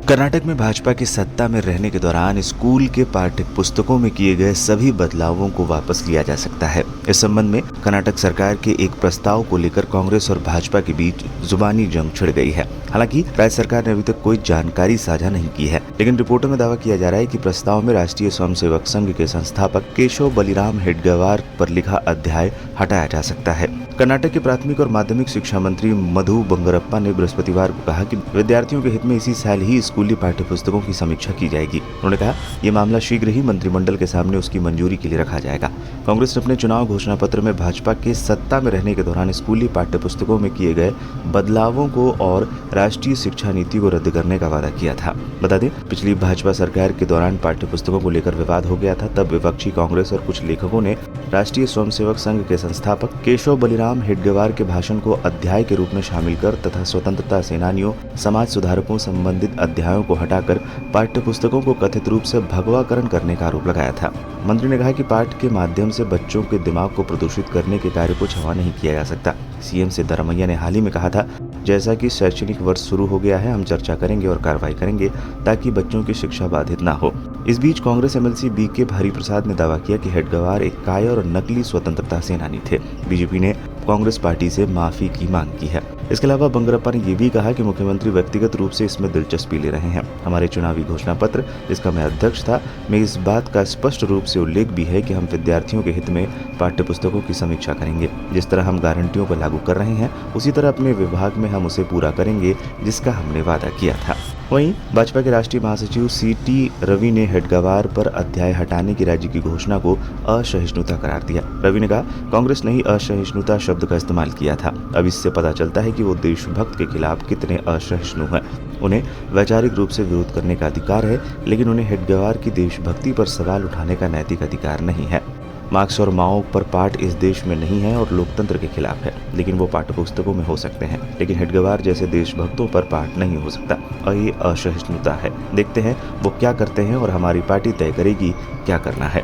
कर्नाटक में भाजपा की सत्ता में रहने के दौरान स्कूल के पाठ्य पुस्तकों में किए गए सभी बदलावों को वापस लिया जा सकता है। इस संबंध में कर्नाटक सरकार के एक प्रस्ताव को लेकर कांग्रेस और भाजपा के बीच जुबानी जंग छिड़ गई है। हालांकि राज्य सरकार ने अभी तक कोई जानकारी साझा नहीं की है, लेकिन रिपोर्टों में दावा किया जा रहा है कि प्रस्ताव में राष्ट्रीय स्वयंसेवक संघ के संस्थापक केशव बलिराम हेडगेवार पर लिखा अध्याय हटाया जा सकता है। कर्नाटक के प्राथमिक और माध्यमिक शिक्षा मंत्री मधु बंगरप्पा ने बृहस्पतिवार को कहा कि विद्यार्थियों के हित में इसी साल ही स्कूली पाठ्य पुस्तकों की समीक्षा की जाएगी। उन्होंने कहा, ये मामला शीघ्र ही मंत्रिमंडल के सामने उसकी मंजूरी के लिए रखा जाएगा। कांग्रेस ने अपने चुनाव घोषणा पत्र में भाजपा के सत्ता में रहने के दौरान स्कूली पाठ्य पुस्तकों में किए गए बदलावों को और राष्ट्रीय शिक्षा नीति को रद्द करने का वादा किया था। बता दें, पिछली भाजपा सरकार के दौरान पाठ्य पुस्तकों को लेकर विवाद हो गया था। तब विपक्षी कांग्रेस और कुछ लेखकों ने राष्ट्रीय स्वयंसेवक संघ के संस्थापक केशव बलिराम हेडगेवार के भाषण को अध्याय के रूप में शामिल कर तथा स्वतंत्रता सेनानियों, समाज सुधारकों संबंधित अध्यायों को हटाकर पाठ्य पुस्तकों को कथित रूप से भगवाकरण करने का आरोप लगाया था। मंत्री ने कहा कि पाठ के माध्यम से बच्चों के दिमाग को प्रदूषित करने के कार्य को क्षमा नहीं किया जा सकता। सीएम सिद्धरामैया ने हाल ही में कहा था, जैसा कि शैक्षणिक वर्ष शुरू हो गया है, हम चर्चा करेंगे और कार्रवाई करेंगे ताकि बच्चों की शिक्षा बाधित न हो। इस बीच कांग्रेस एमएलसी बीके हरिप्रसाद ने दावा किया कि हेडगेवार एक कायर और नकली स्वतंत्रता सेनानी थे। बीजेपी ने कांग्रेस पार्टी से माफी की मांग की है। इसके अलावा बंगरप्पा ने यह भी कहा कि मुख्यमंत्री व्यक्तिगत रूप से इसमें दिलचस्पी ले रहे हैं। हमारे चुनावी घोषणा पत्र, जिसका मैं अध्यक्ष था, में इस बात का स्पष्ट रूप से उल्लेख भी है कि हम विद्यार्थियों के हित में पाठ्य पुस्तकों की समीक्षा करेंगे। जिस तरह हम गारंटियों को लागू कर रहे हैं, उसी तरह अपने विभाग में हम उसे पूरा करेंगे, जिसका हमने वादा किया था। वहीं भाजपा के राष्ट्रीय महासचिव सीटी रवि ने हेडगेवार पर अध्याय हटाने की राज्य की घोषणा को असहिष्णुता करार दिया। रवि ने कहा, कांग्रेस ने ही असहिष्णुता शब्द का इस्तेमाल किया था। अब इससे पता चलता है कि वो देशभक्त के खिलाफ कितने असहिष्णु हैं। उन्हें वैचारिक रूप से विरोध करने का अधिकार है, लेकिन उन्हें हेडगेवार की देशभक्ति पर सवाल उठाने का नैतिक अधिकार नहीं है। मार्क्स और माओ पर पाठ इस देश में नहीं है और लोकतंत्र के खिलाफ है, लेकिन वो पाठ्यपुस्तकों में हो सकते हैं। लेकिन हेडगेवार जैसे देशभक्तों पर पाठ नहीं हो सकता और ये असहिष्णुता है। देखते हैं वो क्या करते हैं और हमारी पार्टी तय करेगी क्या करना है।